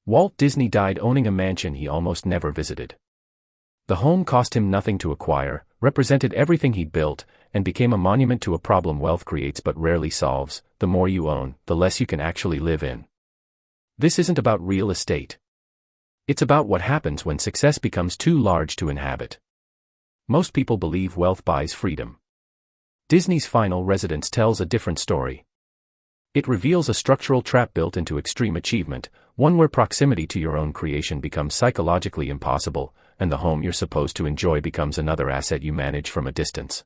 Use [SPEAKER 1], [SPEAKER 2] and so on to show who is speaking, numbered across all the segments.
[SPEAKER 1] Walt Disney died owning a mansion he almost never visited. The home cost him nothing to acquire, represented everything he'd built, and became a monument to a problem wealth creates but rarely solves: the more you own, the less you can actually live in. This isn't about real estate. It's about what happens when success becomes too large to inhabit. Most people believe wealth buys freedom. Disney's final residence tells a different story. It reveals a structural trap built into extreme achievement, one where proximity to your own creation becomes psychologically impossible, and the home you're supposed to enjoy becomes another asset you manage from a distance.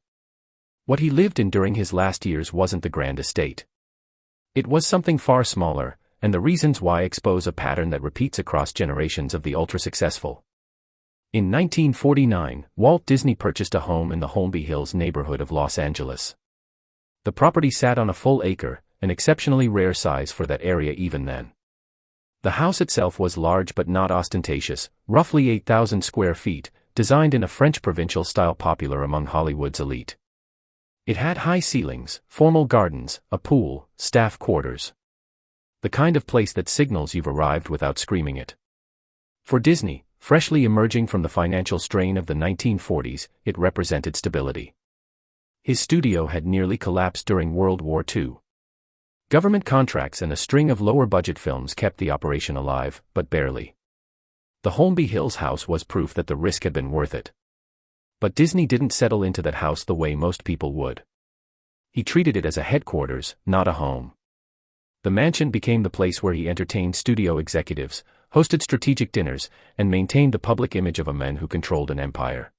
[SPEAKER 1] What he lived in during his last years wasn't the grand estate. It was something far smaller, and the reasons why expose a pattern that repeats across generations of the ultra-successful. In 1949, Walt Disney purchased a home in the Holmby Hills neighborhood of Los Angeles. The property sat on a full acre, an exceptionally rare size for that area even then. The house itself was large but not ostentatious, roughly 8,000 square feet, designed in a French provincial style popular among Hollywood's elite. It had high ceilings, formal gardens, a pool, staff quarters. The kind of place that signals you've arrived without screaming it. For Disney, freshly emerging from the financial strain of the 1940s, it represented stability. His studio had nearly collapsed during World War II. Government contracts and a string of lower-budget films kept the operation alive, but barely. The Holmby Hills house was proof that the risk had been worth it. But Disney didn't settle into that house the way most people would. He treated it as a headquarters, not a home. The mansion became the place where he entertained studio executives, hosted strategic dinners, and maintained the public image of a man who controlled an empire.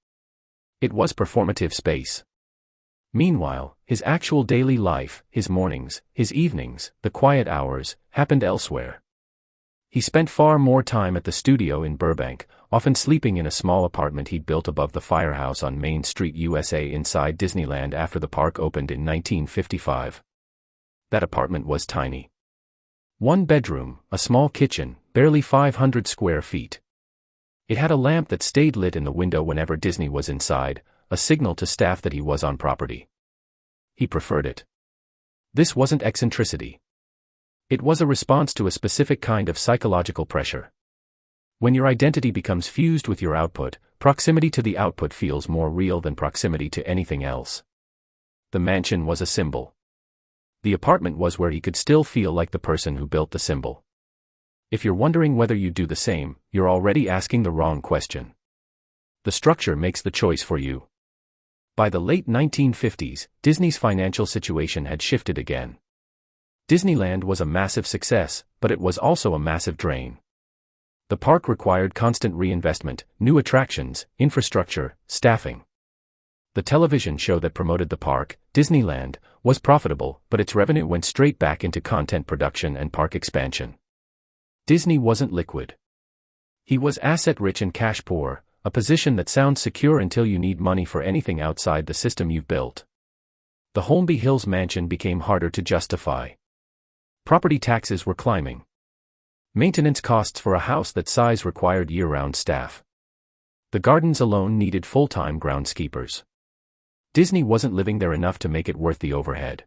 [SPEAKER 1] It was performative space. Meanwhile, his actual daily life, his mornings, his evenings, the quiet hours, happened elsewhere. He spent far more time at the studio in Burbank, often sleeping in a small apartment he'd built above the firehouse on Main Street, USA inside Disneyland after the park opened in 1955. That apartment was tiny. One bedroom, a small kitchen, barely 500 square feet. It had a lamp that stayed lit in the window whenever Disney was inside, a signal to staff that he was on property. He preferred it. This wasn't eccentricity. It was a response to a specific kind of psychological pressure. When your identity becomes fused with your output, proximity to the output feels more real than proximity to anything else. The mansion was a symbol. The apartment was where he could still feel like the person who built the symbol. If you're wondering whether you do the same, you're already asking the wrong question. The structure makes the choice for you. By the late 1950s, Disney's financial situation had shifted again. Disneyland was a massive success, but it was also a massive drain. The park required constant reinvestment, new attractions, infrastructure, staffing. The television show that promoted the park, Disneyland, was profitable, but its revenue went straight back into content production and park expansion. Disney wasn't liquid. He was asset-rich and cash-poor, a position that sounds secure until you need money for anything outside the system you've built. The Holmby Hills mansion became harder to justify. Property taxes were climbing. Maintenance costs for a house that size required year-round staff. The gardens alone needed full-time groundskeepers. Disney wasn't living there enough to make it worth the overhead.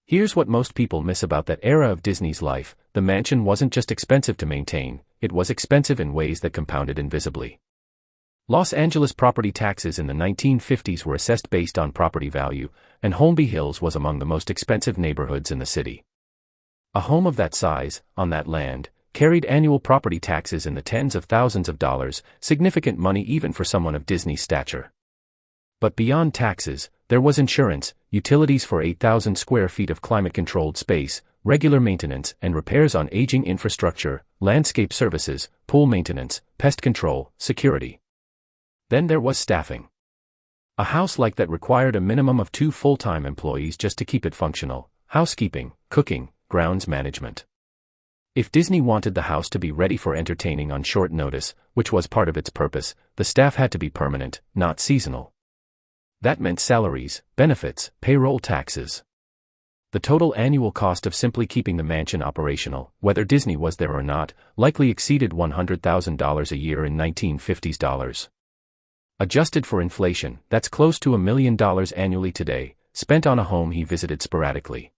[SPEAKER 1] Here's what most people miss about that era of Disney's life: the mansion wasn't just expensive to maintain, it was expensive in ways that compounded invisibly. Los Angeles property taxes in the 1950s were assessed based on property value, and Holmby Hills was among the most expensive neighborhoods in the city. A home of that size, on that land, carried annual property taxes in the tens of thousands of dollars, significant money even for someone of Disney's stature. But beyond taxes, there was insurance, utilities for 8,000 square feet of climate-controlled space, regular maintenance and repairs on aging infrastructure, landscape services, pool maintenance, pest control, security. Then there was staffing. A house like that required a minimum of 2 full-time employees just to keep it functional: housekeeping, cooking, grounds management. If Disney wanted the house to be ready for entertaining on short notice, which was part of its purpose, the staff had to be permanent, not seasonal. That meant salaries, benefits, payroll, taxes. The total annual cost of simply keeping the mansion operational, whether Disney was there or not, likely exceeded $100,000 a year in 1950s dollars. Adjusted for inflation, that's close to $1 million annually today, spent on a home he visited sporadically.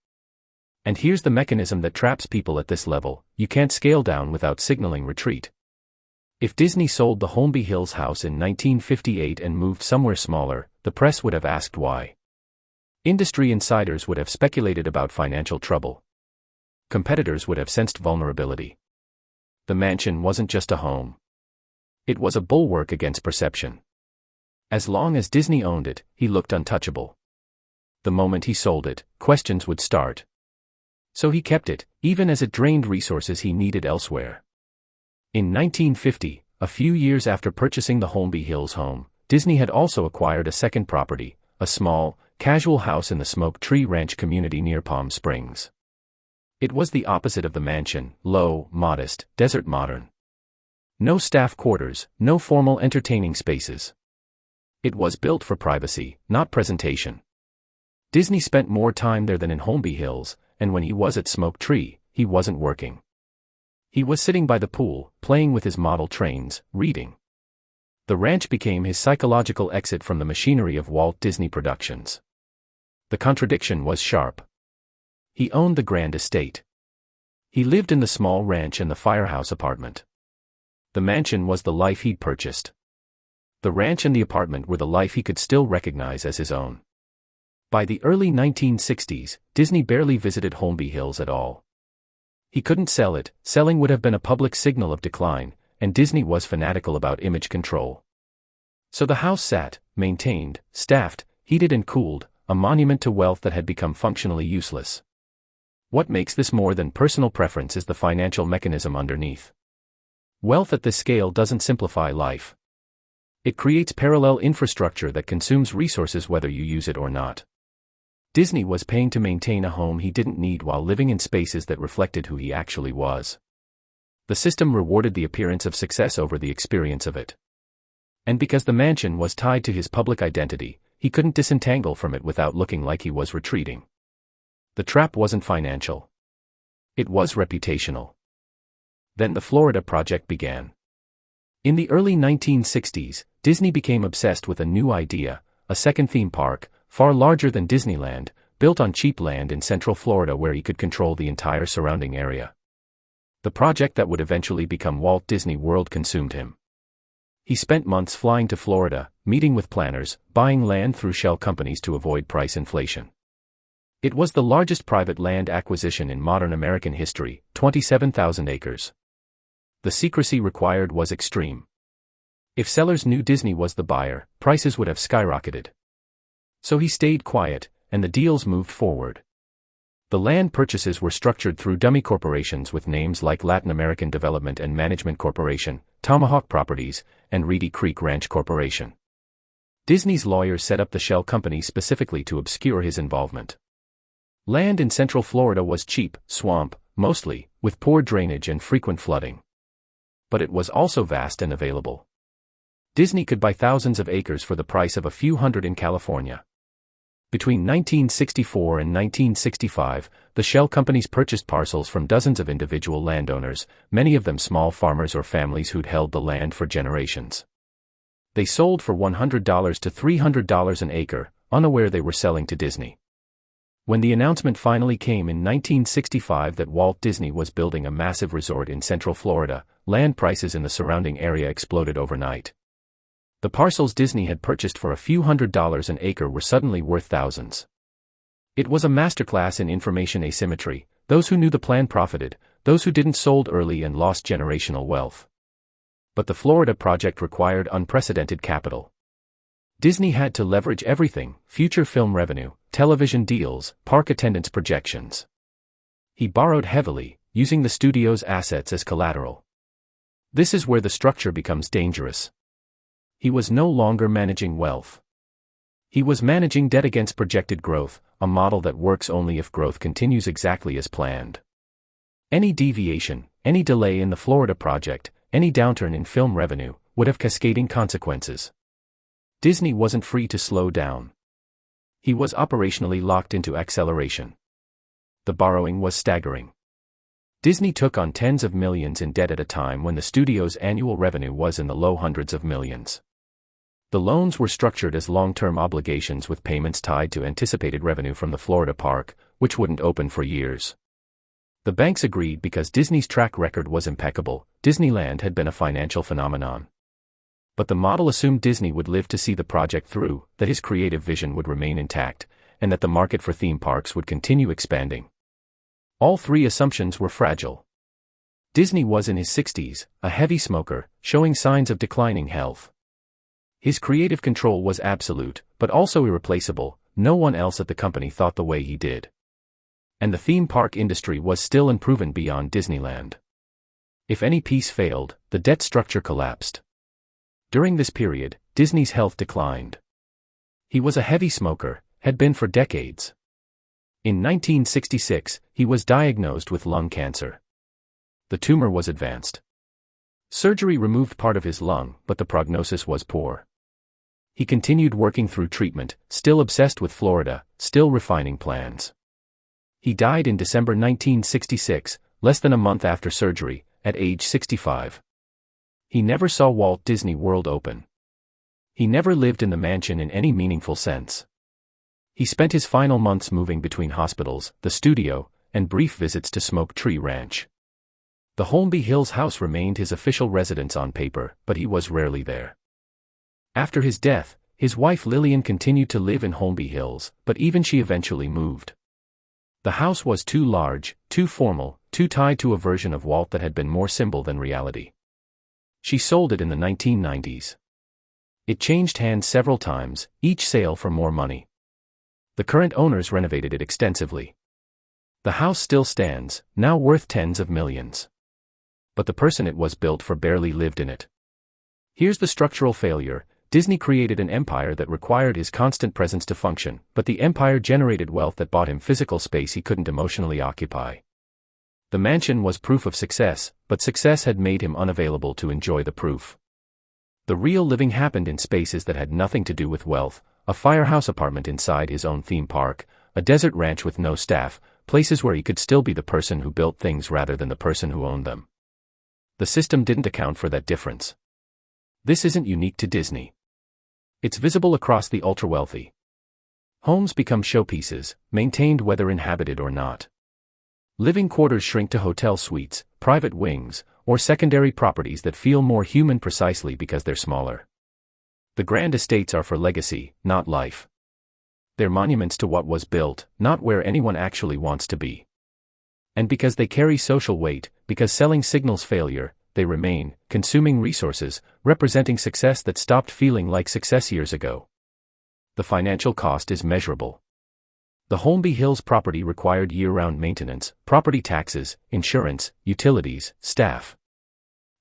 [SPEAKER 1] And here's the mechanism that traps people at this level: you can't scale down without signaling retreat. If Disney sold the Holmby Hills house in 1958 and moved somewhere smaller, the press would have asked why. Industry insiders would have speculated about financial trouble. Competitors would have sensed vulnerability. The mansion wasn't just a home. It was a bulwark against perception. As long as Disney owned it, he looked untouchable. The moment he sold it, questions would start. So he kept it, even as it drained resources he needed elsewhere. In 1950, a few years after purchasing the Holmby Hills home, Disney had also acquired a second property, a small, casual house in the Smoke Tree Ranch community near Palm Springs. It was the opposite of the mansion: low, modest, desert modern. No staff quarters, no formal entertaining spaces. It was built for privacy, not presentation. Disney spent more time there than in Holmby Hills, and when he was at Smoke Tree, he wasn't working. He was sitting by the pool, playing with his model trains, reading. The ranch became his psychological exit from the machinery of Walt Disney Productions. The contradiction was sharp. He owned the grand estate. He lived in the small ranch and the firehouse apartment. The mansion was the life he'd purchased. The ranch and the apartment were the life he could still recognize as his own. By the early 1960s, Disney barely visited Holmby Hills at all. He couldn't sell it; selling would have been a public signal of decline, and Disney was fanatical about image control. So the house sat, maintained, staffed, heated and cooled, a monument to wealth that had become functionally useless. What makes this more than personal preference is the financial mechanism underneath. Wealth at this scale doesn't simplify life. It creates parallel infrastructure that consumes resources whether you use it or not. Disney was paying to maintain a home he didn't need while living in spaces that reflected who he actually was. The system rewarded the appearance of success over the experience of it. And because the mansion was tied to his public identity, he couldn't disentangle from it without looking like he was retreating. The trap wasn't financial. It was reputational. Then the Florida project began. In the early 1960s, Disney became obsessed with a new idea: a second theme park, far larger than Disneyland, built on cheap land in Central Florida where he could control the entire surrounding area. The project that would eventually become Walt Disney World consumed him. He spent months flying to Florida, meeting with planners, buying land through shell companies to avoid price inflation. It was the largest private land acquisition in modern American history, 27,000 acres. The secrecy required was extreme. If sellers knew Disney was the buyer, prices would have skyrocketed. So he stayed quiet, and the deals moved forward. The land purchases were structured through dummy corporations with names like Latin American Development and Management Corporation, Tomahawk Properties, and Reedy Creek Ranch Corporation. Disney's lawyers set up the shell companies specifically to obscure his involvement. Land in Central Florida was cheap, swamp, mostly, with poor drainage and frequent flooding. But it was also vast and available. Disney could buy thousands of acres for the price of a few hundred in California. Between 1964 and 1965, the shell companies purchased parcels from dozens of individual landowners, many of them small farmers or families who'd held the land for generations. They sold for $100 to $300 an acre, unaware they were selling to Disney. When the announcement finally came in 1965 that Walt Disney was building a massive resort in Central Florida, land prices in the surrounding area exploded overnight. The parcels Disney had purchased for a few $100s an acre were suddenly worth thousands. It was a masterclass in information asymmetry: those who knew the plan profited, those who didn't sold early and lost generational wealth. But the Florida project required unprecedented capital. Disney had to leverage everything: future film revenue, television deals, park attendance projections. He borrowed heavily, using the studio's assets as collateral. This is where the structure becomes dangerous. He was no longer managing wealth. He was managing debt against projected growth, a model that works only if growth continues exactly as planned. Any deviation, any delay in the Florida project, any downturn in film revenue, would have cascading consequences. Disney wasn't free to slow down. He was operationally locked into acceleration. The borrowing was staggering. Disney took on tens of millions in debt at a time when the studio's annual revenue was in the low hundreds of millions. The loans were structured as long-term obligations with payments tied to anticipated revenue from the Florida park, which wouldn't open for years. The banks agreed because Disney's track record was impeccable. Disneyland had been a financial phenomenon. But the model assumed Disney would live to see the project through, that his creative vision would remain intact, and that the market for theme parks would continue expanding. All three assumptions were fragile. Disney was in his 60s, a heavy smoker, showing signs of declining health. His creative control was absolute, but also irreplaceable. No one else at the company thought the way he did. And the theme park industry was still unproven beyond Disneyland. If any piece failed, the debt structure collapsed. During this period, Disney's health declined. He was a heavy smoker, had been for decades. In 1966, he was diagnosed with lung cancer. The tumor was advanced. Surgery removed part of his lung, but the prognosis was poor. He continued working through treatment, still obsessed with Florida, still refining plans. He died in December 1966, less than a month after surgery, at age 65. He never saw Walt Disney World open. He never lived in the mansion in any meaningful sense. He spent his final months moving between hospitals, the studio, and brief visits to Smoke Tree Ranch. The Holmby Hills house remained his official residence on paper, but he was rarely there. After his death, his wife Lillian continued to live in Holmby Hills, but even she eventually moved. The house was too large, too formal, too tied to a version of Walt that had been more symbol than reality. She sold it in the 1990s. It changed hands several times, each sale for more money. The current owners renovated it extensively. The house still stands, now worth tens of millions. But the person it was built for barely lived in it. Here's the structural failure. Disney created an empire that required his constant presence to function, but the empire generated wealth that bought him physical space he couldn't emotionally occupy. The mansion was proof of success, but success had made him unavailable to enjoy the proof. The real living happened in spaces that had nothing to do with wealth, a firehouse apartment inside his own theme park, a desert ranch with no staff, places where he could still be the person who built things rather than the person who owned them. The system didn't account for that difference. This isn't unique to Disney. It's visible across the ultra-wealthy. Homes become showpieces, maintained whether inhabited or not. Living quarters shrink to hotel suites, private wings, or secondary properties that feel more human precisely because they're smaller. The grand estates are for legacy, not life. They're monuments to what was built, not where anyone actually wants to be. And because they carry social weight, because selling signals failure, they remain, consuming resources, representing success that stopped feeling like success years ago. The financial cost is measurable. The Holmby Hills property required year-round maintenance, property taxes, insurance, utilities, staff.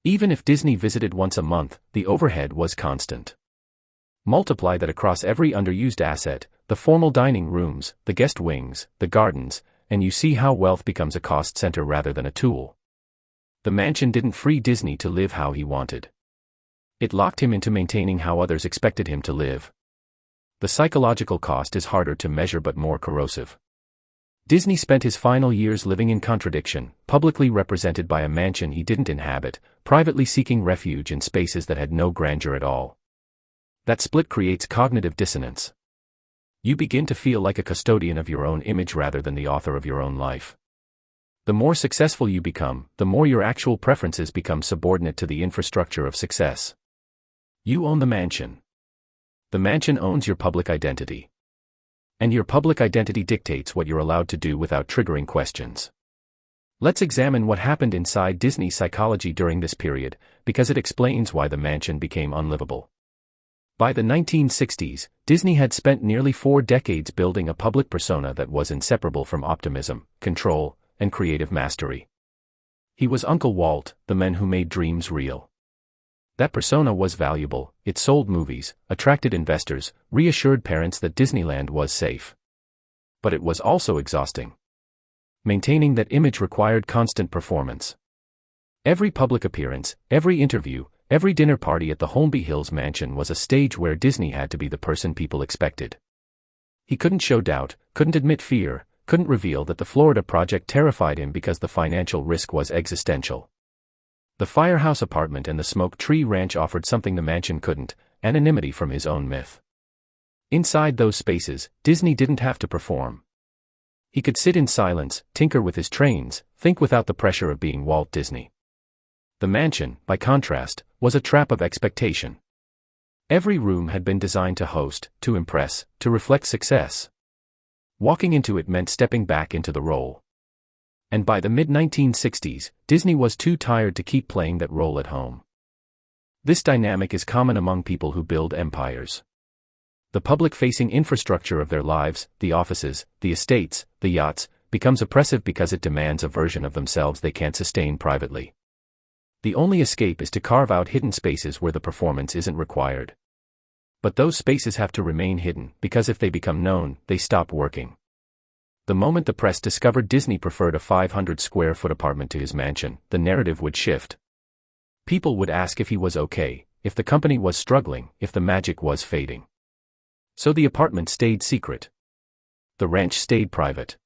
[SPEAKER 1] Even if Disney visited once a month, the overhead was constant. Multiply that across every underused asset, the formal dining rooms, the guest wings, the gardens, and you see how wealth becomes a cost center rather than a tool. The mansion didn't free Disney to live how he wanted. It locked him into maintaining how others expected him to live. The psychological cost is harder to measure but more corrosive. Disney spent his final years living in contradiction, publicly represented by a mansion he didn't inhabit, privately seeking refuge in spaces that had no grandeur at all. That split creates cognitive dissonance. You begin to feel like a custodian of your own image rather than the author of your own life. The more successful you become, the more your actual preferences become subordinate to the infrastructure of success. You own the mansion. The mansion owns your public identity. And your public identity dictates what you're allowed to do without triggering questions. Let's examine what happened inside Disney's psychology during this period, because it explains why the mansion became unlivable. By the 1960s, Disney had spent nearly 4 decades building a public persona that was inseparable from optimism, control, and creative mastery. He was Uncle Walt, the man who made dreams real. That persona was valuable, it sold movies, attracted investors, reassured parents that Disneyland was safe. But it was also exhausting. Maintaining that image required constant performance. Every public appearance, every interview, every dinner party at the Holmby Hills mansion was a stage where Disney had to be the person people expected. He couldn't show doubt, couldn't admit fear, couldn't reveal that the Florida project terrified him because the financial risk was existential. The firehouse apartment and the Smoke Tree Ranch offered something the mansion couldn't, anonymity from his own myth. Inside those spaces, Disney didn't have to perform. He could sit in silence, tinker with his trains, think without the pressure of being Walt Disney. The mansion, by contrast, was a trap of expectation. Every room had been designed to host, to impress, to reflect success. Walking into it meant stepping back into the role. And by the mid-1960s, Disney was too tired to keep playing that role at home. This dynamic is common among people who build empires. The public-facing infrastructure of their lives, the offices, the estates, the yachts, becomes oppressive because it demands a version of themselves they can't sustain privately. The only escape is to carve out hidden spaces where the performance isn't required. But those spaces have to remain hidden, because if they become known, they stop working. The moment the press discovered Disney preferred a 500-square-foot apartment to his mansion, the narrative would shift. People would ask if he was okay, if the company was struggling, if the magic was fading. So the apartment stayed secret. The ranch stayed private.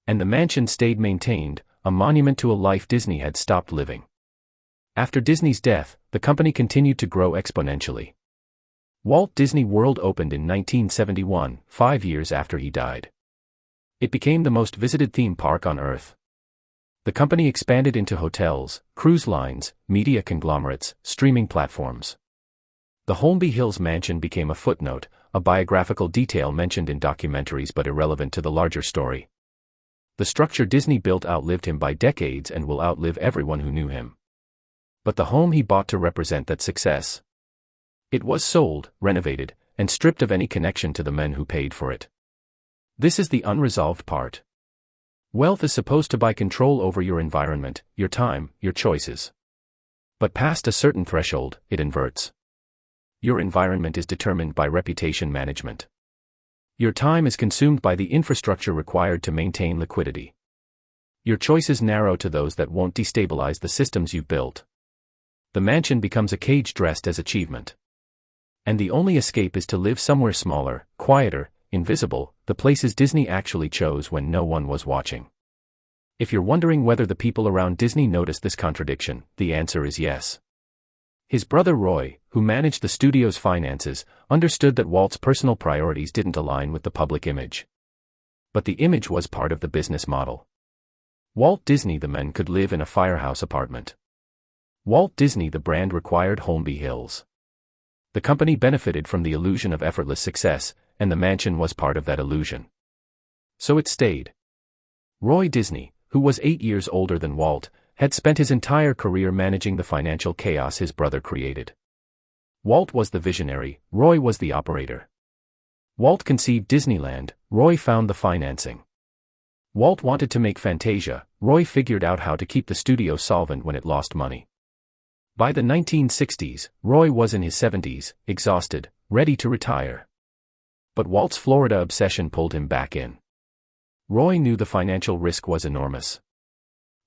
[SPEAKER 1] And the mansion stayed maintained, a monument to a life Disney had stopped living. After Disney's death, the company continued to grow exponentially. Walt Disney World opened in 1971, 5 years after he died. It became the most visited theme park on Earth. The company expanded into hotels, cruise lines, media conglomerates, streaming platforms. The Holmby Hills mansion became a footnote, a biographical detail mentioned in documentaries but irrelevant to the larger story. The structure Disney built outlived him by decades and will outlive everyone who knew him. But the home he bought to represent that success. It was sold, renovated, and stripped of any connection to the men who paid for it. This is the unresolved part. Wealth is supposed to buy control over your environment, your time, your choices. But past a certain threshold, it inverts. Your environment is determined by reputation management. Your time is consumed by the infrastructure required to maintain liquidity. Your choices narrow to those that won't destabilize the systems you've built. The mansion becomes a cage dressed as achievement. And the only escape is to live somewhere smaller, quieter, invisible, the places Disney actually chose when no one was watching. If you're wondering whether the people around Disney noticed this contradiction, the answer is yes. His brother Roy, who managed the studio's finances, understood that Walt's personal priorities didn't align with the public image. But the image was part of the business model. Walt Disney the man could live in a firehouse apartment. Walt Disney the brand required Holmby Hills. The company benefited from the illusion of effortless success, and the mansion was part of that illusion. So it stayed. Roy Disney, who was 8 years older than Walt, had spent his entire career managing the financial chaos his brother created. Walt was the visionary, Roy was the operator. Walt conceived Disneyland, Roy found the financing. Walt wanted to make Fantasia, Roy figured out how to keep the studio solvent when it lost money. By the 1960s, Roy was in his 70s, exhausted, ready to retire. But Walt's Florida obsession pulled him back in. Roy knew the financial risk was enormous.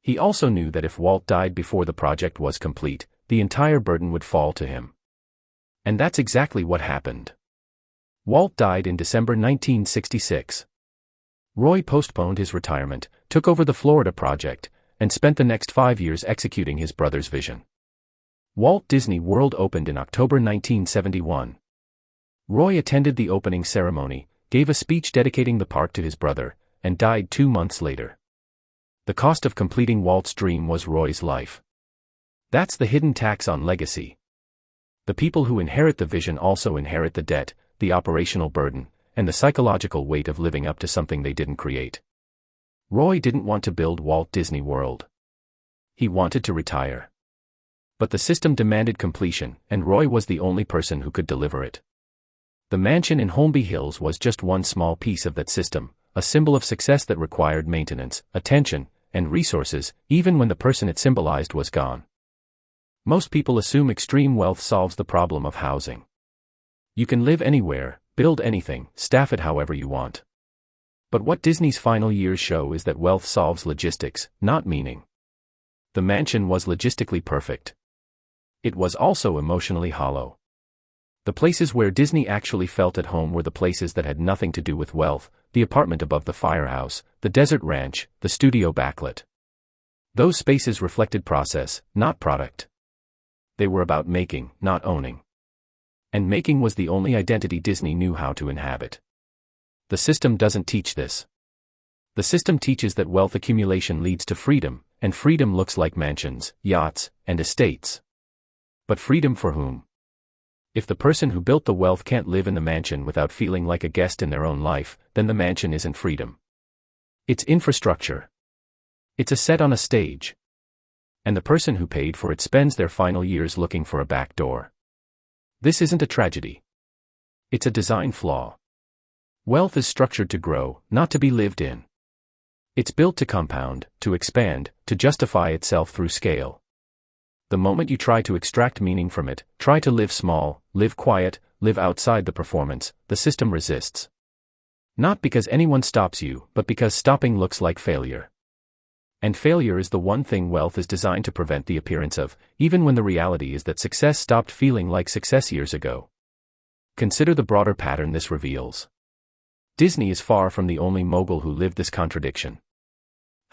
[SPEAKER 1] He also knew that if Walt died before the project was complete, the entire burden would fall to him. And that's exactly what happened. Walt died in December 1966. Roy postponed his retirement, took over the Florida project, and spent the next 5 years executing his brother's vision. Walt Disney World opened in October 1971. Roy attended the opening ceremony, gave a speech dedicating the park to his brother, and died 2 months later. The cost of completing Walt's dream was Roy's life. That's the hidden tax on legacy. The people who inherit the vision also inherit the debt, the operational burden, and the psychological weight of living up to something they didn't create. Roy didn't want to build Walt Disney World. He wanted to retire. But the system demanded completion, and Roy was the only person who could deliver it. The mansion in Holmby Hills was just one small piece of that system, a symbol of success that required maintenance, attention, and resources, even when the person it symbolized was gone. Most people assume extreme wealth solves the problem of housing. You can live anywhere, build anything, staff it however you want. But what Disney's final years show is that wealth solves logistics, not meaning. The mansion was logistically perfect. It was also emotionally hollow. The places where Disney actually felt at home were the places that had nothing to do with wealth, the apartment above the firehouse, the desert ranch, the studio backlit. Those spaces reflected process, not product. They were about making, not owning. And making was the only identity Disney knew how to inhabit. The system doesn't teach this. The system teaches that wealth accumulation leads to freedom, and freedom looks like mansions, yachts, and estates. But freedom for whom? If the person who built the wealth can't live in the mansion without feeling like a guest in their own life, then the mansion isn't freedom. It's infrastructure. It's a set on a stage. And the person who paid for it spends their final years looking for a back door. This isn't a tragedy. It's a design flaw. Wealth is structured to grow, not to be lived in. It's built to compound, to expand, to justify itself through scale. The moment you try to extract meaning from it, try to live small, live quiet, live outside the performance, the system resists. Not because anyone stops you, but because stopping looks like failure. And failure is the one thing wealth is designed to prevent the appearance of, even when the reality is that success stopped feeling like success years ago. Consider the broader pattern this reveals. Disney is far from the only mogul who lived this contradiction.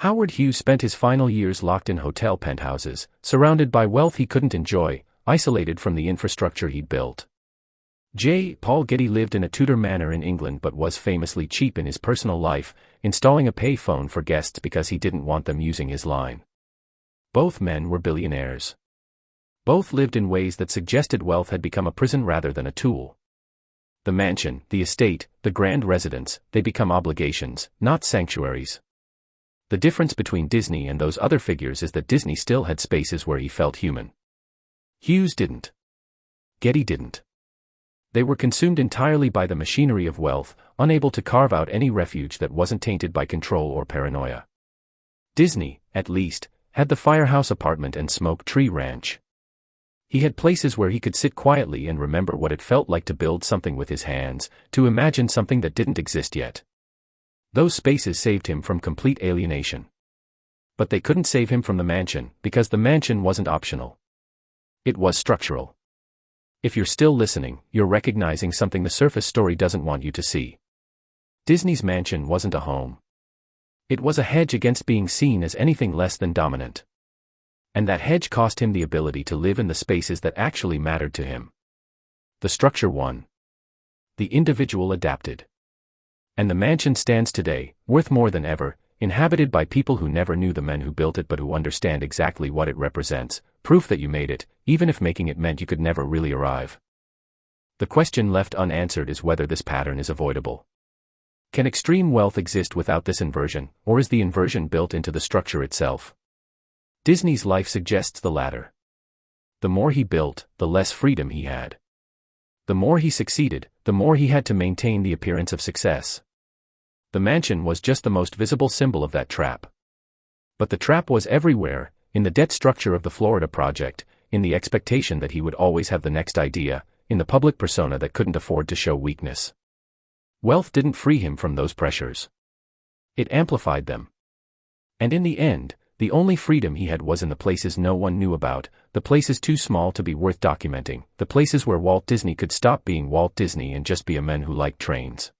[SPEAKER 1] Howard Hughes spent his final years locked in hotel penthouses, surrounded by wealth he couldn't enjoy, isolated from the infrastructure he'd built. J. Paul Getty lived in a Tudor manor in England but was famously cheap in his personal life, installing a pay phone for guests because he didn't want them using his line. Both men were billionaires. Both lived in ways that suggested wealth had become a prison rather than a tool. The mansion, the estate, the grand residence, they become obligations, not sanctuaries. The difference between Disney and those other figures is that Disney still had spaces where he felt human. Hughes didn't. Getty didn't. They were consumed entirely by the machinery of wealth, unable to carve out any refuge that wasn't tainted by control or paranoia. Disney, at least, had the firehouse apartment and smoke tree ranch. He had places where he could sit quietly and remember what it felt like to build something with his hands, to imagine something that didn't exist yet. Those spaces saved him from complete alienation. But they couldn't save him from the mansion, because the mansion wasn't optional. It was structural. If you're still listening, you're recognizing something the surface story doesn't want you to see. Disney's mansion wasn't a home. It was a hedge against being seen as anything less than dominant. And that hedge cost him the ability to live in the spaces that actually mattered to him. The structure won. The individual adapted. And the mansion stands today, worth more than ever, inhabited by people who never knew the men who built it but who understand exactly what it represents, proof that you made it, even if making it meant you could never really arrive. The question left unanswered is whether this pattern is avoidable. Can extreme wealth exist without this inversion, or is the inversion built into the structure itself? Disney's life suggests the latter. The more he built, the less freedom he had. The more he succeeded, the more he had to maintain the appearance of success. The mansion was just the most visible symbol of that trap. But the trap was everywhere, in the debt structure of the Florida project, in the expectation that he would always have the next idea, in the public persona that couldn't afford to show weakness. Wealth didn't free him from those pressures. It amplified them. And in the end, the only freedom he had was in the places no one knew about, the places too small to be worth documenting, the places where Walt Disney could stop being Walt Disney and just be a man who liked trains.